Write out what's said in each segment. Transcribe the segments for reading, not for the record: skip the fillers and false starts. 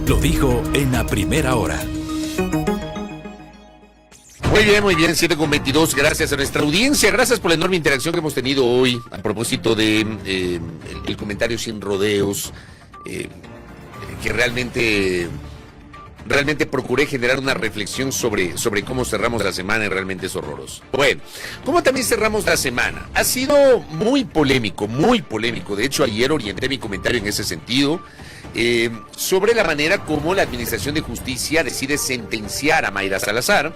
Lo dijo en la primera hora. Muy bien, 7:22. Gracias a nuestra audiencia, gracias por la enorme interacción que hemos tenido hoy a propósito de el comentario sin rodeos, que realmente procuré generar una reflexión sobre cómo cerramos la semana y realmente es horroroso. Bueno, ¿cómo también cerramos la semana? Ha sido muy polémico. De hecho, ayer orienté mi comentario en ese sentido, sobre la manera como la Administración de Justicia decide sentenciar a Mayra Salazar,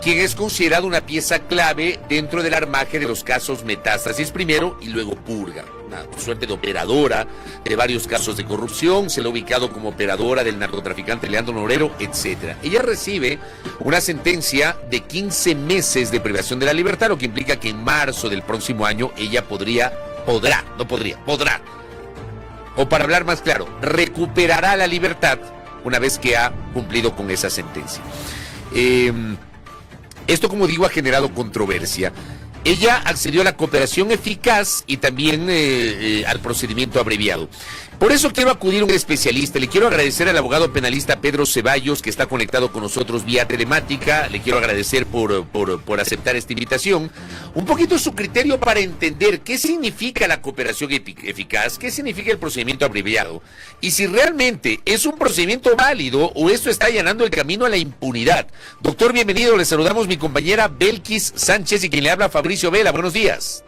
quien es considerado una pieza clave dentro del armaje de los casos Metástasis primero y luego Purga. Una suerte de operadora de varios casos de corrupción, se le ha ubicado como operadora del narcotraficante Leandro Norero, etc. Ella recibe una sentencia de 15 meses de privación de la libertad, lo que implica que en marzo del próximo año ella podrá, o para hablar más claro, recuperará la libertad una vez que ha cumplido con esa sentencia. Esto, como digo, ha generado controversia. Ella accedió a la cooperación eficaz y también al procedimiento abreviado. Por eso quiero acudir a un especialista. Le quiero agradecer al abogado penalista Pedro Ceballos, que está conectado con nosotros vía telemática. Le quiero agradecer por aceptar esta invitación. Un poquito su criterio para entender qué significa la cooperación eficaz, qué significa el procedimiento abreviado, y si realmente es un procedimiento válido o esto está allanando el camino a la impunidad. Doctor, bienvenido. Le saludamos mi compañera Belkis Sánchez y quien le habla Fabricio Vela. Buenos días.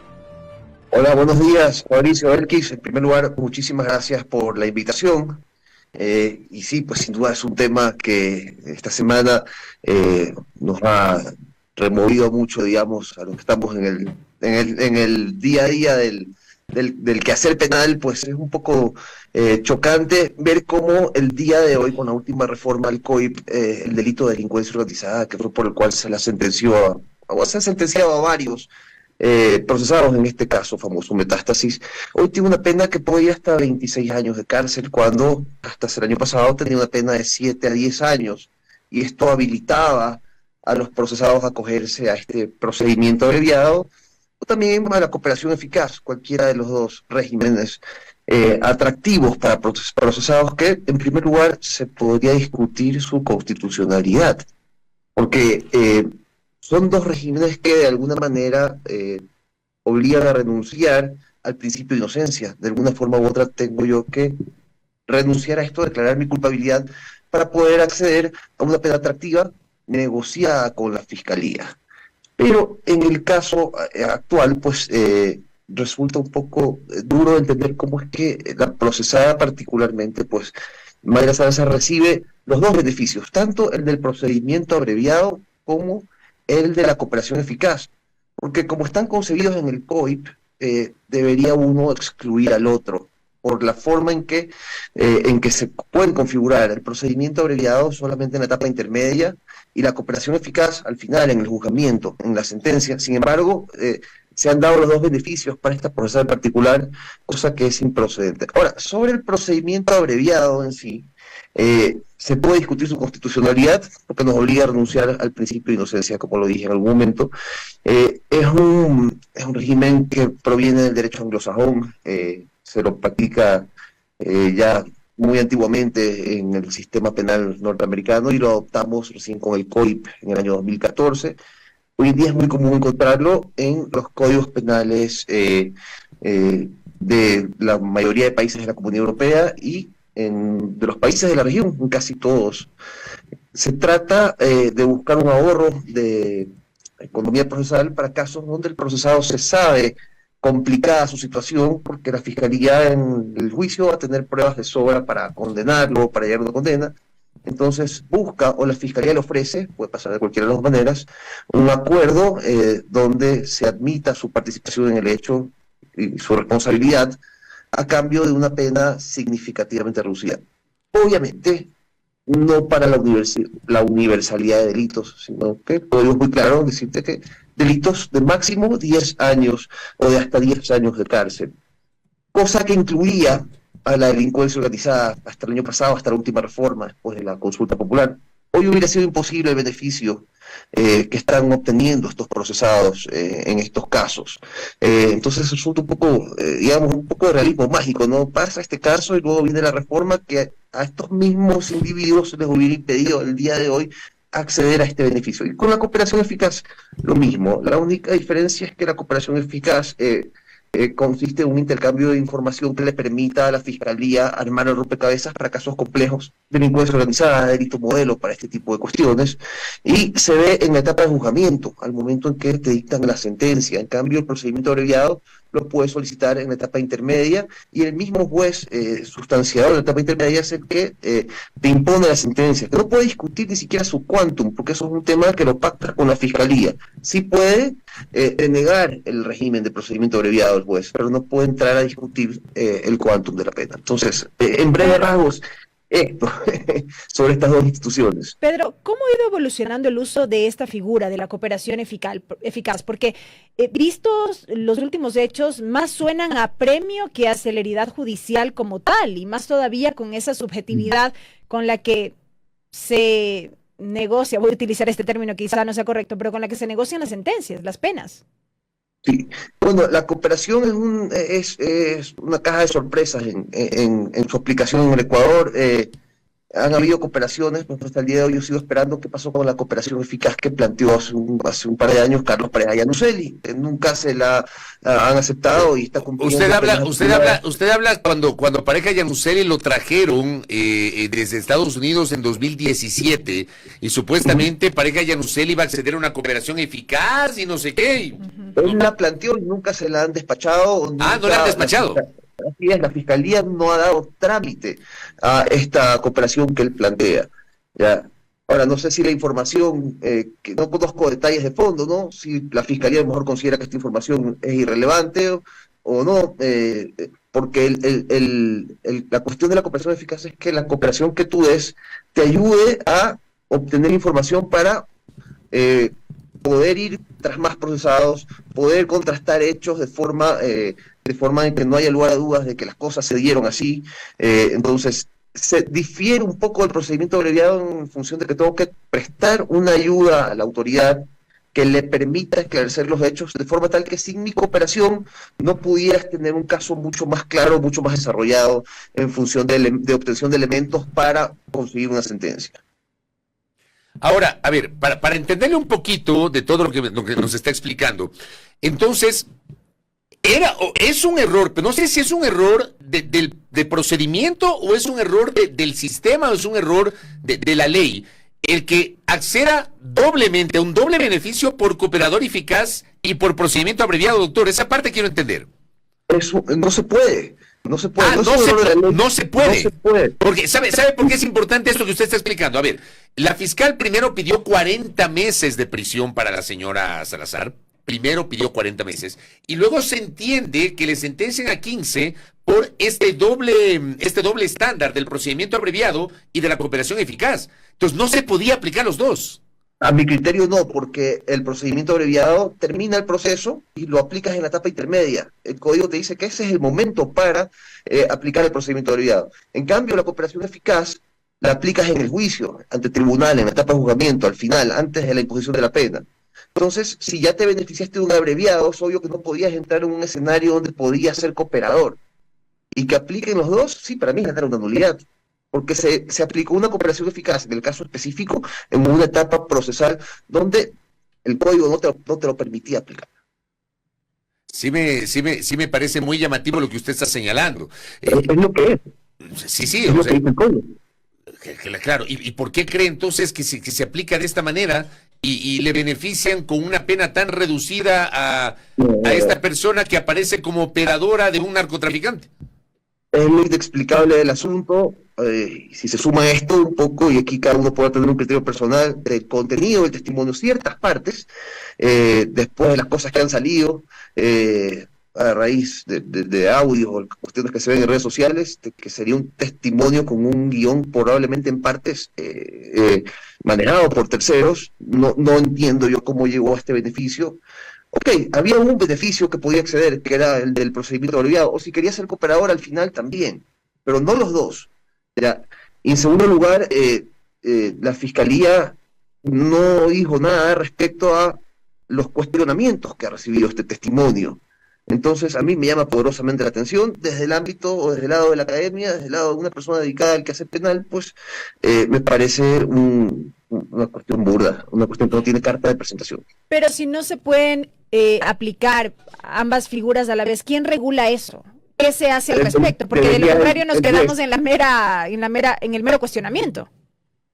Hola, buenos días, Fabricio Belkis. En primer lugar, muchísimas gracias por la invitación. Y sí, pues sin duda es un tema que esta semana nos ha removido mucho, digamos, a los que estamos en el día a día del quehacer penal. Pues es un poco chocante ver cómo el día de hoy, con la última reforma al COIP, el delito de delincuencia organizada, que fue por el cual se ha sentenciado a varios procesados en este caso famoso Metástasis, hoy tiene una pena que puede ir hasta 26 años de cárcel, cuando hasta el año pasado tenía una pena de 7 a 10 años, y esto habilitaba a los procesados a acogerse a este procedimiento abreviado, o también a la cooperación eficaz, cualquiera de los dos regímenes atractivos para procesados, que en primer lugar se podría discutir su constitucionalidad, porque son dos regímenes que de alguna manera obligan a renunciar al principio de inocencia. De alguna forma u otra tengo yo que renunciar a esto, declarar mi culpabilidad para poder acceder a una pena atractiva negociada con la Fiscalía. Pero en el caso actual, pues resulta un poco duro entender cómo es que la procesada particularmente, pues Mayra Salazar recibe los dos beneficios, tanto el del procedimiento abreviado como el de la cooperación eficaz, porque como están concebidos en el COIP, debería uno excluir al otro, por la forma en que se pueden configurar el procedimiento abreviado solamente en la etapa intermedia y la cooperación eficaz al final, en el juzgamiento, en la sentencia. Sin embargo, se han dado los dos beneficios para esta procesada en particular, cosa que es improcedente. Ahora, sobre el procedimiento abreviado en sí, se puede discutir su constitucionalidad, porque nos obliga a renunciar al principio de inocencia, como lo dije en algún momento. Es un régimen que proviene del derecho anglosajón, se lo practica ya muy antiguamente en el sistema penal norteamericano, y lo adoptamos recién con el COIP en el año 2014. Hoy en día es muy común encontrarlo en los códigos penales de la mayoría de países de la Comunidad Europea y de los países de la región, en casi todos. Se trata de buscar un ahorro de economía procesal para casos donde el procesado se sabe complicada su situación, porque la Fiscalía en el juicio va a tener pruebas de sobra para condenarlo, para llegar a una condena. Entonces busca, o la Fiscalía le ofrece, puede pasar de cualquiera de las maneras, un acuerdo donde se admita su participación en el hecho y su responsabilidad, a cambio de una pena significativamente reducida. Obviamente, no para la universalidad de delitos, sino que podemos muy claro decirte que delitos de máximo 10 años o de hasta 10 años de cárcel, cosa que incluía a la delincuencia organizada hasta el año pasado, hasta la última reforma, después de la consulta popular. hoy hubiera sido imposible el beneficio que están obteniendo estos procesados en estos casos. Entonces resulta un poco, digamos, un poco de realismo mágico, ¿no? Pasa este caso y luego viene la reforma que a estos mismos individuos les hubiera impedido el día de hoy acceder a este beneficio. Y con la cooperación eficaz, lo mismo. La única diferencia es que la cooperación eficaz consiste en un intercambio de información que le permita a la Fiscalía armar el rompecabezas para casos complejos, delincuencia organizada, delito modelo, para este tipo de cuestiones, y se ve en la etapa de juzgamiento, al momento en que te dictan la sentencia. En cambio, el procedimiento abreviado lo puedes solicitar en la etapa intermedia, y el mismo juez sustanciador de la etapa intermedia es el que te impone la sentencia, que no puede discutir ni siquiera su quantum, porque eso es un tema que lo pacta con la Fiscalía. Sí puede denegar el régimen de procedimiento abreviado del juez, pero no puede entrar a discutir el quantum de la pena. Entonces, en breve rasgos, esto sobre estas dos instituciones. Pedro, ¿cómo ha ido evolucionando el uso de esta figura de la cooperación eficaz? Porque vistos los últimos hechos, más suenan a premio que a celeridad judicial como tal, y más todavía con esa subjetividad con la que se negocia, voy a utilizar este término que quizá no sea correcto, pero con la que se negocian las sentencias, las penas. Sí, bueno, la cooperación es una caja de sorpresas en su aplicación en el Ecuador. Han habido cooperaciones, pero hasta el día de hoy yo sigo esperando qué pasó con la cooperación eficaz que planteó hace un par de años Carlos Pareja Yanuseli. Nunca se la han aceptado y está cumpliendo. Usted habla cuando Pareja Yanuseli lo trajeron desde Estados Unidos en 2017 y supuestamente Pareja Yanuseli iba a acceder a una cooperación eficaz y no sé qué. Él la planteó y nunca se la han despachado. No la han despachado. Así es, la Fiscalía no ha dado trámite a esta cooperación que él plantea. ¿Ya? Ahora, no sé si la información, que no conozco detalles de fondo, ¿no? Si la Fiscalía a lo mejor considera que esta información es irrelevante o no, porque la cuestión de la cooperación eficaz es que la cooperación que tú des te ayude a obtener información para poder ir tras más procesados, poder contrastar hechos de forma en que no haya lugar a dudas de que las cosas se dieron así. Entonces, se difiere un poco el procedimiento abreviado en función de que tengo que prestar una ayuda a la autoridad que le permita esclarecer los hechos de forma tal que sin mi cooperación no pudieras tener un caso mucho más claro, mucho más desarrollado en función de obtención de elementos para conseguir una sentencia. Ahora, a ver, para entenderle un poquito de todo lo que nos está explicando, entonces, es un error, pero no sé si es un error de procedimiento o es un error del sistema o es un error de la ley, el que acceda doblemente a un doble beneficio por cooperador eficaz y por procedimiento abreviado, doctor. Esa parte quiero entender. Eso no se puede. No se puede. No se puede. Porque, ¿sabe por qué es importante esto que usted está explicando? A ver, la fiscal primero pidió 40 meses de prisión para la señora Salazar. Primero pidió 40 meses. Y luego se entiende que le sentencian a 15 por este doble estándar del procedimiento abreviado y de la cooperación eficaz. Entonces, no se podía aplicar los dos. A mi criterio no, porque el procedimiento abreviado termina el proceso y lo aplicas en la etapa intermedia. El código te dice que ese es el momento para aplicar el procedimiento abreviado. En cambio, la cooperación eficaz la aplicas en el juicio, ante tribunal, en la etapa de juzgamiento, al final, antes de la imposición de la pena. Entonces, si ya te beneficiaste de un abreviado, es obvio que no podías entrar en un escenario donde podías ser cooperador. Y que apliquen los dos, sí, para mí es ganar una nulidad. Porque se aplicó una cooperación eficaz, en el caso específico, en una etapa procesal donde el código no te lo permitía aplicar. Sí me parece muy llamativo lo que usted está señalando. Es lo que es. Sí, es lo que dice el código. Claro, ¿y por qué cree entonces que se aplica de esta manera y le benefician con una pena tan reducida a esta persona que aparece como operadora de un narcotraficante? Es lo inexplicable del asunto. Si se suma esto un poco, y aquí cada uno puede tener un criterio personal del contenido del testimonio, ciertas partes, después de las cosas que han salido, a raíz de audios o cuestiones que se ven en redes sociales, que sería un testimonio con un guión probablemente en partes manejado por terceros. No entiendo yo cómo llegó a este beneficio. Ok, había un beneficio que podía acceder, que era el del procedimiento abreviado, o si quería ser cooperador al final también, pero no los dos. ¿Ya? Y en segundo lugar, la Fiscalía no dijo nada respecto a los cuestionamientos que ha recibido este testimonio. Entonces, a mí me llama poderosamente la atención, desde el ámbito o desde el lado de la academia, desde el lado de una persona dedicada al quehacer penal, pues me parece una cuestión burda, una cuestión que no tiene carta de presentación. Pero si no se pueden aplicar ambas figuras a la vez, ¿quién regula eso? ¿Qué se hace al respecto? Porque de lo contrario nos quedamos en el mero cuestionamiento.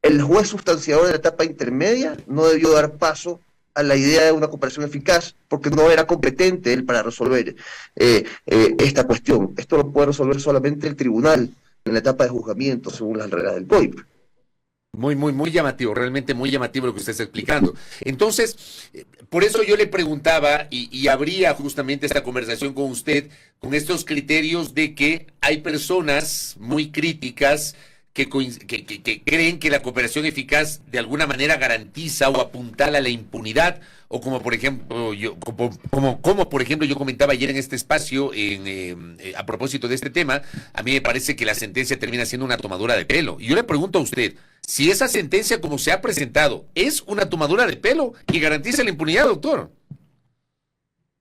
El juez sustanciador de la etapa intermedia no debió dar paso a la idea de una cooperación eficaz, porque no era competente él para resolver esta cuestión. Esto lo puede resolver solamente el tribunal en la etapa de juzgamiento, según las reglas del COIP. Muy llamativo, realmente muy llamativo lo que usted está explicando. Entonces, por eso yo le preguntaba y abría justamente esta conversación con usted con estos criterios de que hay personas muy críticas que creen que la cooperación eficaz de alguna manera garantiza o apuntala a la impunidad, o como por ejemplo yo comentaba ayer en este espacio a propósito de este tema, a mí me parece que la sentencia termina siendo una tomadura de pelo. Y yo le pregunto a usted, si esa sentencia como se ha presentado es una tomadura de pelo y garantiza la impunidad, doctor.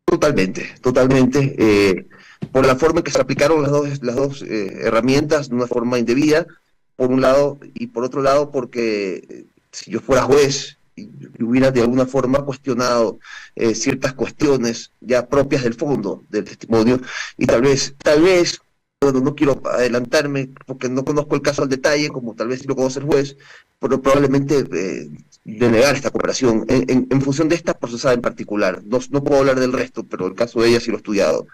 Totalmente. Por la forma en que se aplicaron las dos herramientas de una forma indebida, por un lado, y por otro lado porque si yo fuera juez y hubiera de alguna forma cuestionado ciertas cuestiones ya propias del fondo del testimonio, y tal vez, bueno, no quiero adelantarme porque no conozco el caso al detalle, como tal vez sí lo conoce el juez, pero probablemente denegar esta cooperación en función de esta procesada en particular. No puedo hablar del resto, pero el caso de ella sí lo he estudiado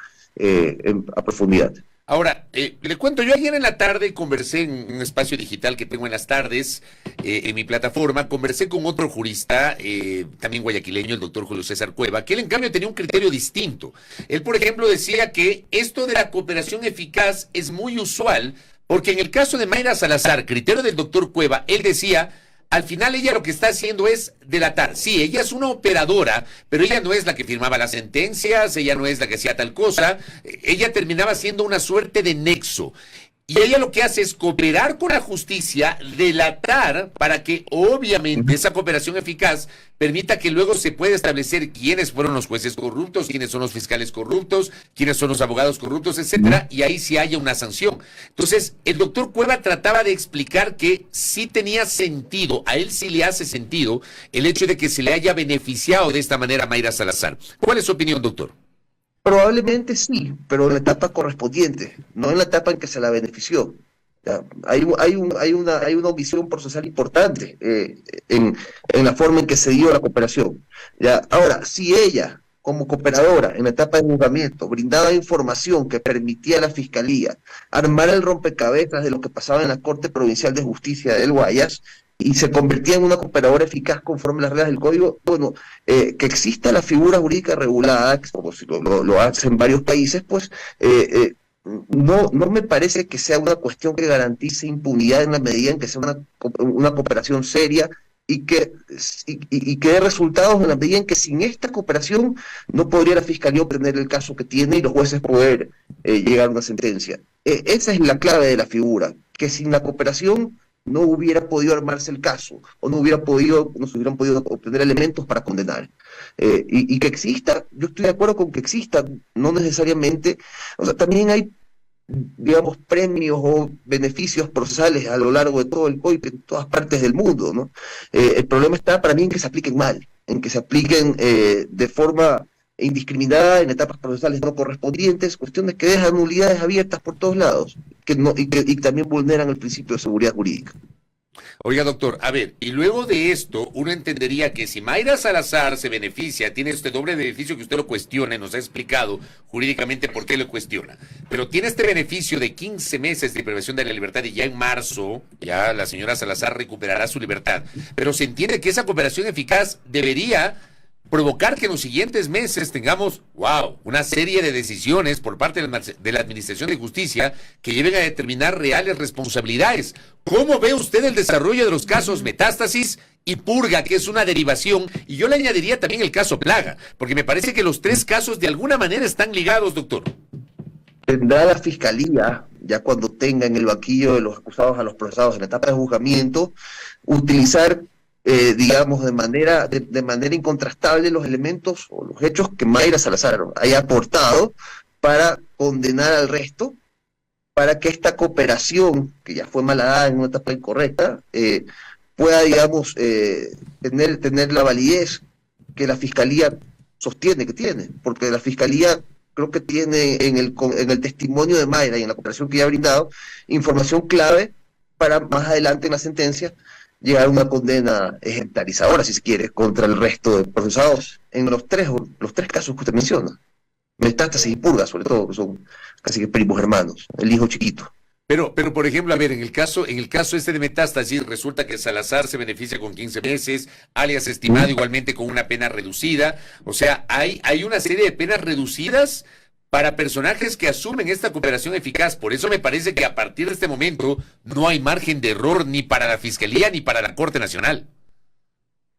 a profundidad. Ahora, le cuento, yo ayer en la tarde conversé en un espacio digital que tengo en las tardes, en mi plataforma, conversé con otro jurista, también guayaquileño, el doctor Julio César Cueva, que él en cambio tenía un criterio distinto. Él, por ejemplo, decía que esto de la cooperación eficaz es muy usual, porque en el caso de Mayra Salazar, criterio del doctor Cueva, él decía, al final ella lo que está haciendo es delatar. Sí, ella es una operadora, pero ella no es la que firmaba las sentencias, ella no es la que hacía tal cosa, ella terminaba siendo una suerte de nexo. Y ella lo que hace es cooperar con la justicia, delatar, para que obviamente esa cooperación eficaz permita que luego se pueda establecer quiénes fueron los jueces corruptos, quiénes son los fiscales corruptos, quiénes son los abogados corruptos, etcétera, y ahí sí haya una sanción. Entonces, el doctor Cueva trataba de explicar que sí tenía sentido, a él sí le hace sentido el hecho de que se le haya beneficiado de esta manera a Mayra Salazar. ¿Cuál es su opinión, doctor? Probablemente sí, pero en la etapa correspondiente, no en la etapa en que se la benefició. Ya, hay una omisión procesal importante en la forma en que se dio la cooperación. Ya, ahora, si ella, como cooperadora en la etapa de juzgamiento, brindaba información que permitía a la Fiscalía armar el rompecabezas de lo que pasaba en la Corte Provincial de Justicia del Guayas, y se convertía en una cooperadora eficaz conforme a las reglas del código, bueno, que exista la figura jurídica regulada, como si lo hacen varios países, pues no me parece que sea una cuestión que garantice impunidad en la medida en que sea una cooperación seria y que dé resultados en la medida en que sin esta cooperación no podría la Fiscalía obtener el caso que tiene y los jueces poder llegar a una sentencia. Esa es la clave de la figura, que sin la cooperación no hubiera podido armarse el caso, o no se hubieran podido obtener elementos para condenar. Y que exista, yo estoy de acuerdo con que exista, no necesariamente, o sea, también hay, digamos, premios o beneficios procesales a lo largo de todo el COIP en todas partes del mundo, ¿no? El problema está para mí en que se apliquen mal, en que se apliquen de forma indiscriminada en etapas procesales no correspondientes, cuestiones que dejan nulidades abiertas por todos lados y también vulneran el principio de seguridad jurídica. Oiga, doctor, a ver, y luego de esto, uno entendería que si Mayra Salazar se beneficia, tiene este doble beneficio que usted lo cuestiona, y nos ha explicado jurídicamente por qué lo cuestiona, pero tiene este beneficio de 15 meses de privación de la libertad y ya en marzo, ya la señora Salazar recuperará su libertad, pero se entiende que esa cooperación eficaz debería provocar que en los siguientes meses tengamos, una serie de decisiones por parte de la Administración de Justicia que lleven a determinar reales responsabilidades. ¿Cómo ve usted el desarrollo de los casos Metástasis y Purga, que es una derivación? Y yo le añadiría también el caso Plaga, porque me parece que los tres casos de alguna manera están ligados, doctor. tendrá la fiscalía, ya cuando tenga en el banquillo de los acusados a los procesados en la etapa de juzgamiento, utilizar, digamos, de manera incontrastable los elementos o los hechos que Mayra Salazar haya aportado para condenar al resto, para que esta cooperación, que ya fue malhadada en una etapa incorrecta, pueda, digamos, tener la validez que la Fiscalía sostiene que tiene, porque la Fiscalía creo que tiene en el testimonio de Mayra y en la cooperación que ya ha brindado, información clave para más adelante en la sentencia llegar a una condena ejemplarizadora, si se quiere, contra el resto de procesados en los tres casos que usted menciona. Metástasis y purga, sobre todo, que son casi que primos hermanos, el hijo chiquito. Pero, por ejemplo, a ver, en el caso este de Metástasis, resulta que Salazar se beneficia con 15 meses, alias estimado igualmente con una pena reducida. O sea, hay una serie de penas reducidas para personajes que asumen esta cooperación eficaz. Por eso me parece que a partir de este momento no hay margen de error ni para la Fiscalía ni para la Corte Nacional.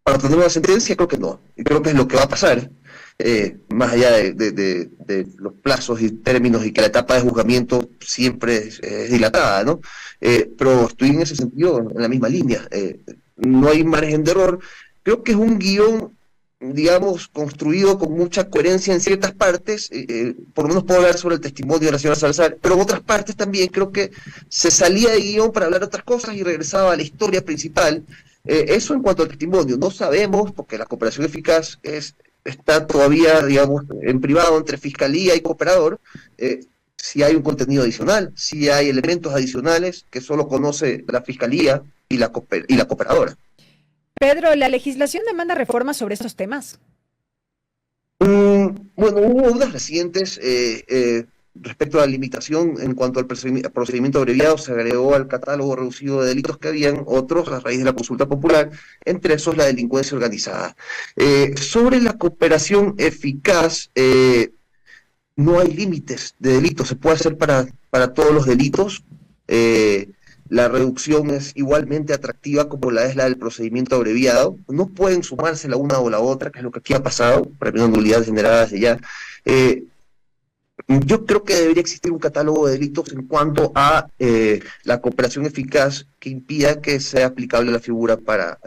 Para tener una sentencia, creo que no. Y creo que es lo que va a pasar. Más allá de los plazos y términos y que la etapa de juzgamiento siempre es dilatada, ¿no? Pero estoy en ese sentido en la misma línea. No hay margen de error. Creo que es un guión, digamos, construido con mucha coherencia en ciertas partes. Por lo menos puedo hablar sobre el testimonio de la señora Salazar, pero en otras partes también creo que se salía de guión para hablar de otras cosas y regresaba a la historia principal. Eso en cuanto al testimonio. No sabemos, porque la cooperación eficaz está todavía, digamos, en privado entre fiscalía y cooperador, si hay un contenido adicional, si hay elementos adicionales que solo conoce la fiscalía y la cooperadora. Pedro, ¿la legislación demanda reformas sobre estos temas? Bueno, hubo unas recientes respecto a la limitación en cuanto al procedimiento abreviado. Se agregó al catálogo reducido de delitos que habían otros a raíz de la consulta popular, entre esos la delincuencia organizada. Sobre la cooperación eficaz, no hay límites de delitos, se puede hacer para todos los delitos. La reducción es igualmente atractiva como la es la del procedimiento abreviado. No pueden sumarse la una o la otra, que es lo que aquí ha pasado, para nulidades generadas de ya. Yo creo que debería existir un catálogo de delitos en cuanto a la cooperación eficaz que impida que sea aplicable la figura para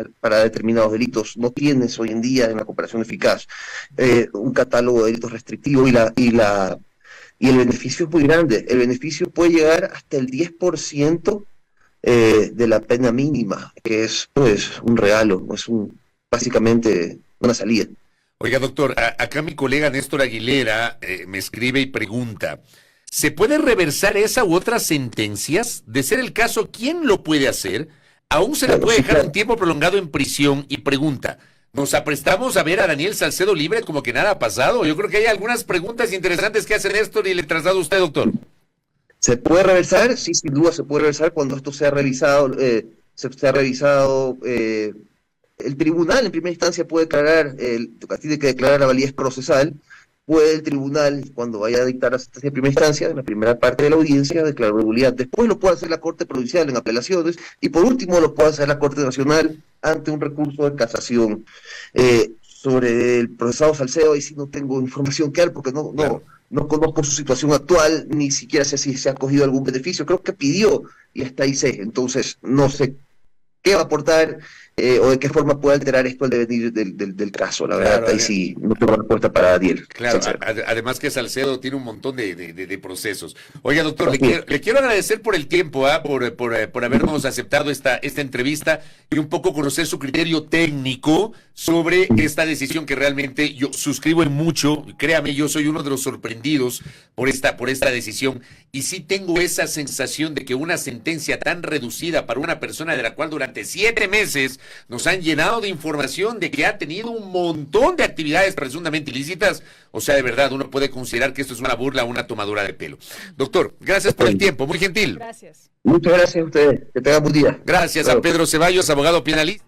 determinados delitos. No tienes hoy en día en la cooperación eficaz un catálogo de delitos restrictivo y el beneficio es muy grande. El beneficio puede llegar hasta el 10% de la pena mínima, que es pues un regalo, es básicamente una salida. Oiga, doctor, acá mi colega Néstor Aguilera me escribe y pregunta, ¿se puede reversar esa u otras sentencias? De ser el caso, ¿quién lo puede hacer? ¿Aún se le puede dejar un tiempo prolongado en prisión? Y pregunta, ¿nos aprestamos a ver a Daniel Salcedo libre como que nada ha pasado? Yo creo que hay algunas preguntas interesantes que hace Néstor y le traslado a usted, doctor. ¿Se puede reversar? Sí, sin duda se puede reversar cuando esto sea revisado, el tribunal en primera instancia puede declarar, tiene que declarar la validez procesal, puede el tribunal, cuando vaya a dictar la sentencia de primera instancia, en la primera parte de la audiencia, declarar nulidad. Después lo puede hacer la Corte Provincial en apelaciones, y por último lo puede hacer la Corte Nacional ante un recurso de casación. Sobre el procesado Salcedo, ahí sí no tengo información que dar, porque no conozco su situación actual, ni siquiera sé si se ha cogido algún beneficio. Creo que pidió, y hasta ahí sé. Entonces, no sé qué va a aportar o de qué forma puede alterar esto el devenir del caso. La verdad, ahí sí no tengo respuesta para Daniel. Claro, además que Salcedo tiene un montón de procesos. Oiga, doctor, le quiero agradecer por el tiempo, por habernos aceptado esta entrevista y un poco conocer su criterio técnico sobre esta decisión que realmente yo suscribo en mucho. Créame, yo soy uno de los sorprendidos por esta decisión, y sí tengo esa sensación de que una sentencia tan reducida para una persona de la cual durante 7 meses nos han llenado de información de que ha tenido un montón de actividades presuntamente ilícitas, o sea, de verdad, uno puede considerar que esto es una burla, una tomadura de pelo. Doctor, gracias por el tiempo, muy gentil. Gracias. Muchas gracias a ustedes, que tengan buen día. Gracias a Pedro Ceballos, abogado penalista.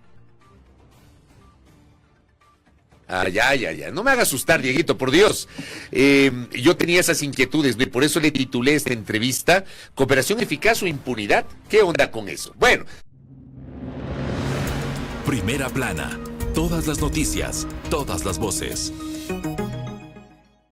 Ya, no me haga asustar, Dieguito, por Dios. Yo tenía esas inquietudes, por eso le titulé esta entrevista, ¿cooperación eficaz o impunidad? ¿Qué onda con eso? Bueno. Primera plana, todas las noticias, todas las voces.